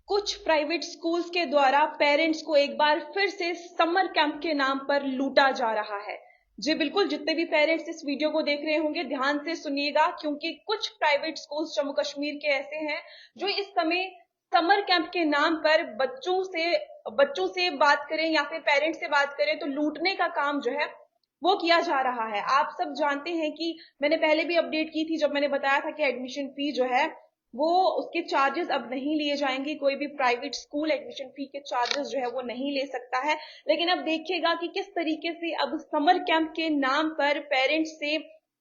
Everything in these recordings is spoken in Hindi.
कुछ प्राइवेट स्कूल्स के द्वारा पेरेंट्स को एक बार फिर से समर कैंप के नाम पर लूटा जा रहा है। जी बिल्कुल, जितने भी पेरेंट्स इस वीडियो को देख रहे होंगे ध्यान से सुनिएगा, क्योंकि कुछ प्राइवेट स्कूल्स जम्मू कश्मीर के ऐसे हैं जो इस समय समर कैंप के नाम पर बच्चों से बात करें या फिर पेरेंट्स से बात करें तो लूटने का काम जो है वो किया जा रहा है। आप सब जानते हैं कि मैंने पहले भी अपडेट की थी जब मैंने बताया था कि एडमिशन फी जो है वो उसके चार्जेस अब नहीं लिए जाएंगे। कोई भी प्राइवेट स्कूल एडमिशन फी के चार्जेस जो है वो नहीं ले सकता है। लेकिन अब देखिएगा कि किस तरीके से अब समर कैंप के नाम पर पेरेंट्स से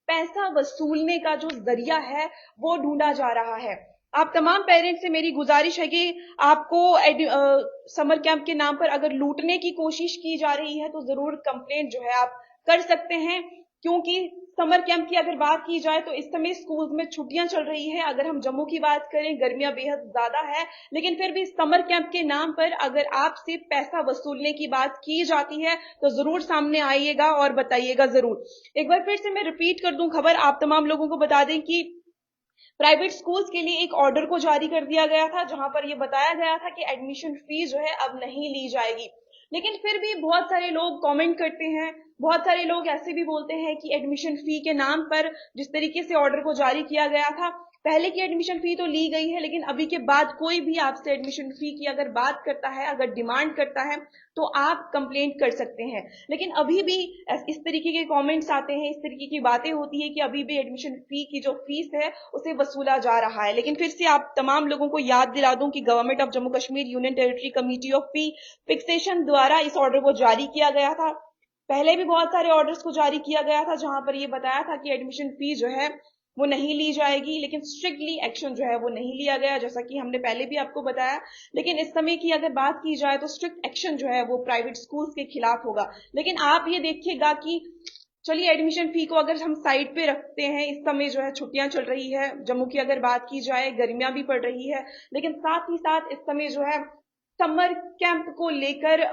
पैसा वसूलने का जो जरिया है वो ढूंढा जा रहा है। आप तमाम पेरेंट्स से मेरी गुजारिश है कि आपको समर कैंप के नाम पर अगर लूटने की कोशिश की जा रही है तो जरूर कंप्लेंट जो है आप कर सकते हैं, क्योंकि समर कैंप की अगर बात की जाए तो इस समय स्कूल में छुट्टियां चल रही है। अगर हम जम्मू की बात करें गर्मियां बेहद ज्यादा है, लेकिन फिर भी समर कैंप के नाम पर अगर आपसे पैसा वसूलने की बात की जाती है तो जरूर सामने आइएगा और बताइएगा जरूर। एक बार फिर से मैं रिपीट कर दूं खबर, आप तमाम लोगों को बता दें कि प्राइवेट स्कूल्स के लिए एक ऑर्डर को जारी कर दिया गया था जहां पर यह बताया गया था कि एडमिशन फी जो है अब नहीं ली जाएगी। लेकिन फिर भी बहुत सारे लोग कमेंट करते हैं, बहुत सारे लोग ऐसे भी बोलते हैं कि एडमिशन फी के नाम पर जिस तरीके से ऑर्डर को जारी किया गया था, पहले की एडमिशन फी तो ली गई है, लेकिन अभी के बाद कोई भी आपसे एडमिशन फी की अगर बात करता है, अगर डिमांड करता है तो आप कंप्लेंट कर सकते हैं। लेकिन अभी भी इस तरीके के कमेंट्स आते हैं, इस तरीके की बातें होती है कि अभी भी एडमिशन फी की जो फीस है उसे वसूला जा रहा है। लेकिन फिर से आप तमाम लोगों को याद दिला दूं कि government of Jammu Kashmir union territory committee of fee fixation द्वारा इस ऑर्डर को जारी किया गया था। पहले भी बहुत सारे ऑर्डर्स को जारी किया गया था जहां पर यह बताया था कि एडमिशन फी जो है वो नहीं ली जाएगी, लेकिन स्ट्रिक्टली एक्शन जो है वो नहीं लिया गया, जैसा कि हमने पहले भी आपको बताया। लेकिन इस समय की अगर बात की जाए तो स्ट्रिक्ट एक्शन जो है वो प्राइवेट स्कूल्स के खिलाफ होगा। लेकिन आप ये देखिएगा कि चलिए एडमिशन फी को अगर हम साइड पे रखते हैं, इस समय जो है छुट्टियां चल रही है, जम्मू की अगर बात की जाए गर्मियां भी पड़ रही है, लेकिन साथ ही साथ इस समय जो है समर कैंप को लेकर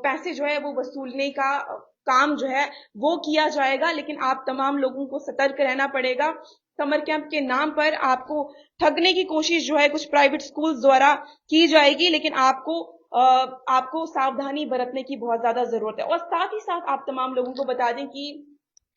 पैसे जो है वो वसूलने का काम जो है वो किया जाएगा। लेकिन आप तमाम लोगों को सतर्क रहना पड़ेगा। समर कैंप के नाम पर आपको ठगने की कोशिश जो है कुछ प्राइवेट स्कूल्स द्वारा की जाएगी, लेकिन आपको सावधानी बरतने की बहुत ज्यादा जरूरत है। और साथ ही साथ आप तमाम लोगों को बता दें कि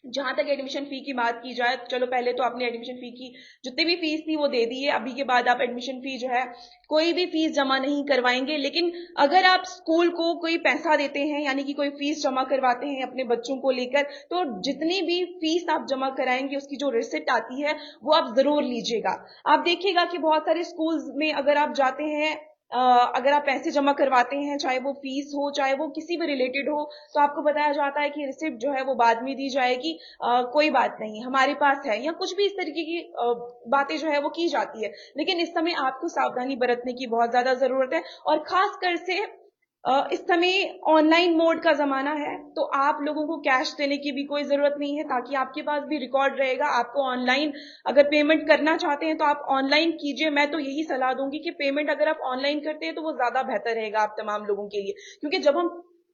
जहां तक एडमिशन फी की बात की जाए, चलो पहले तो आपने एडमिशन फी की जितनी भी फीस थी वो दे दी है, अभी के बाद आप एडमिशन फी जो है कोई भी फीस जमा नहीं करवाएंगे। लेकिन अगर आप स्कूल को कोई पैसा देते हैं, यानी कि कोई फीस जमा करवाते हैं अपने बच्चों को लेकर, तो जितनी भी फीस आप जमा कराएंगे उसकी जो रिसिप्ट आती है वो आप जरूर लीजिएगा। आप देखिएगा कि बहुत सारे स्कूल्स में अगर आप जाते हैं, अगर आप पैसे जमा करवाते हैं, चाहे वो फीस हो चाहे वो किसी भी रिलेटेड हो, तो आपको बताया जाता है कि रिसिप्ट जो है वो बाद में दी जाएगी, कोई बात नहीं हमारे पास है, या कुछ भी इस तरीके की बातें जो है वो की जाती है। लेकिन इस समय आपको सावधानी बरतने की बहुत ज्यादा जरूरत है, और खास कर से इस समय ऑनलाइन मोड का जमाना है, तो आप लोगों को कैश देने की भी कोई जरूरत नहीं है, ताकि आपके पास भी रिकॉर्ड रहेगा। आपको ऑनलाइन अगर पेमेंट करना चाहते हैं तो आप ऑनलाइन कीजिए। मैं तो यही सलाह दूंगी कि पेमेंट अगर आप ऑनलाइन करते हैं तो वो ज्यादा बेहतर रहेगा आप तमाम लोगों के लिए, क्योंकि जब हम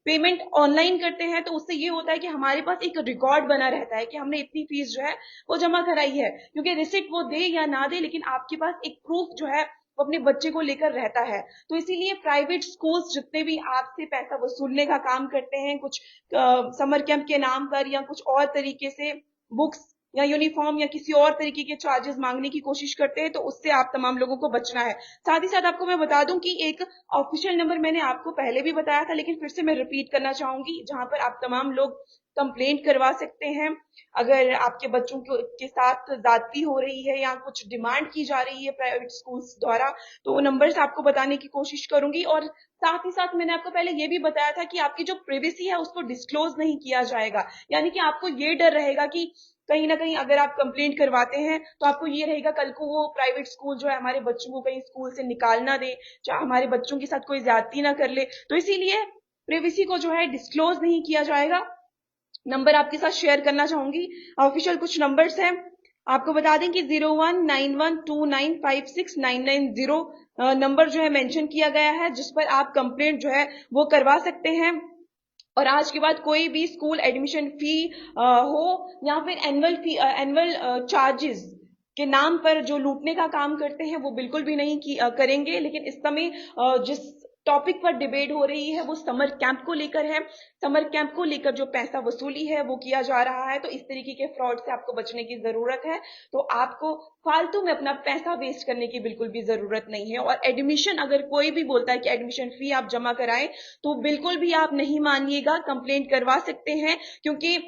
पेमेंट ऑनलाइन करते हैं तो उससे ये होता है कि हमारे पास एक रिकॉर्ड बना रहता है कि हमने इतनी फीस जो है वो जमा कराई है। क्योंकि रिसिप्ट वो दे या ना दे, लेकिन आपके पास एक प्रूफ जो है वो अपने बच्चे को लेकर रहता है। तो इसीलिए प्राइवेट स्कूल्स जितने भी आपसे पैसा वसूलने का काम करते हैं, कुछ समर कैंप के नाम पर या कुछ और तरीके से बुक्स या यूनिफॉर्म या किसी और तरीके के चार्जेस मांगने की कोशिश करते हैं, तो उससे आप तमाम लोगों को बचना है। साथ ही साथ आपको मैं बता दूं कि एक ऑफिशियल नंबर मैंने आपको पहले भी बताया था, लेकिन फिर से मैं रिपीट करना चाहूंगी, जहां पर आप तमाम लोग कंप्लेंट करवा सकते हैं अगर आपके बच्चों के साथ ज्यादती हो रही है या कुछ डिमांड की जा रही है प्राइवेट स्कूल्स द्वारा। तो वो नंबर्स आपको बताने की कोशिश करूंगी। और साथ ही साथ मैंने आपको पहले ये भी बताया था कि आपकी जो प्राइवेसी है उसको डिस्क्लोज नहीं किया जाएगा, यानी कि आपको ये डर रहेगा कि कहीं ना कहीं अगर आप कंप्लेंट करवाते हैं तो आपको ये रहेगा कल को वो प्राइवेट स्कूल जो है हमारे बच्चों को कहीं स्कूल से निकाल ना दे, चाहे हमारे बच्चों के साथ कोई ज्यादती ना कर ले। तो इसीलिए प्राइवेसी को जो है डिस्क्लोज नहीं किया जाएगा। नंबर आपके साथ शेयर करना चाहूंगी, ऑफिशियल कुछ नंबर्स हैं, आपको बता दें कि 0191295699 नंबर जो है मेंशन किया गया है, जिस पर आप कंप्लेंट जो है वो करवा सकते हैं। और आज के बाद कोई भी स्कूल एडमिशन फी हो या फिर एनुअल चार्जेस के नाम पर जो लूटने का काम करते हैं वो बिल्कुल भी नहीं करेंगे। लेकिन इस समय जिस टॉपिक पर डिबेट हो रही है वो समर कैंप को लेकर है। समर कैंप को लेकर जो पैसा वसूली है वो किया जा रहा है। तो इस तरीके के फ्रॉड से आपको बचने की जरूरत है। तो आपको फालतू में अपना पैसा वेस्ट करने की बिल्कुल भी जरूरत नहीं है। और एडमिशन, अगर कोई भी बोलता है कि एडमिशन फी आप जमा कराएं, तो बिल्कुल भी आप नहीं मानिएगा, कंप्लेंट करवा सकते हैं। क्योंकि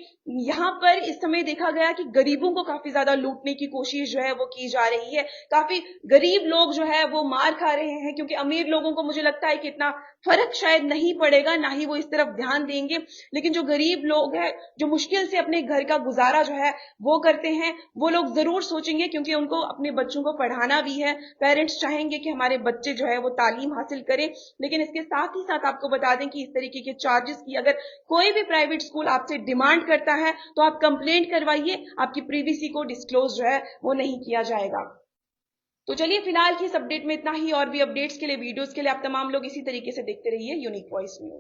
यहाँ पर इस समय देखा गया कि गरीबों को काफी ज्यादा लूटने की कोशिश जो है वो की जा रही है। काफी गरीब लोग जो है वो मार खा रहे हैं, क्योंकि अमीर लोगों को मुझे लगता है कि इतना फर्क शायद नहीं पड़ेगा, ना ही वो इस तरफ ध्यान देंगे। लेकिन जो गरीब लोग हैं, जो मुश्किल से अपने घर का गुजारा जो है वो करते हैं, वो लोग जरूर सोचेंगे, क्योंकि उनको अपने बच्चों को पढ़ाना भी है। पेरेंट्स चाहेंगे कि हमारे बच्चे जो है वो तालीम हासिल करें। लेकिन इसके साथ ही साथ आपको बता दें कि इस तरीके के चार्जेस की अगर कोई भी प्राइवेट स्कूल आपसे डिमांड करता है तो आप कंप्लेंट करवाइए, आपकी प्रीवीसी को डिस्क्लोज जो है वो नहीं किया जाएगा। तो चलिए फिलहाल की इस अपडेट में इतना ही। और भी अपडेट्स के लिए, वीडियोस के लिए आप तमाम लोग इसी तरीके से देखते रहिए यूनिक वॉइस न्यूज।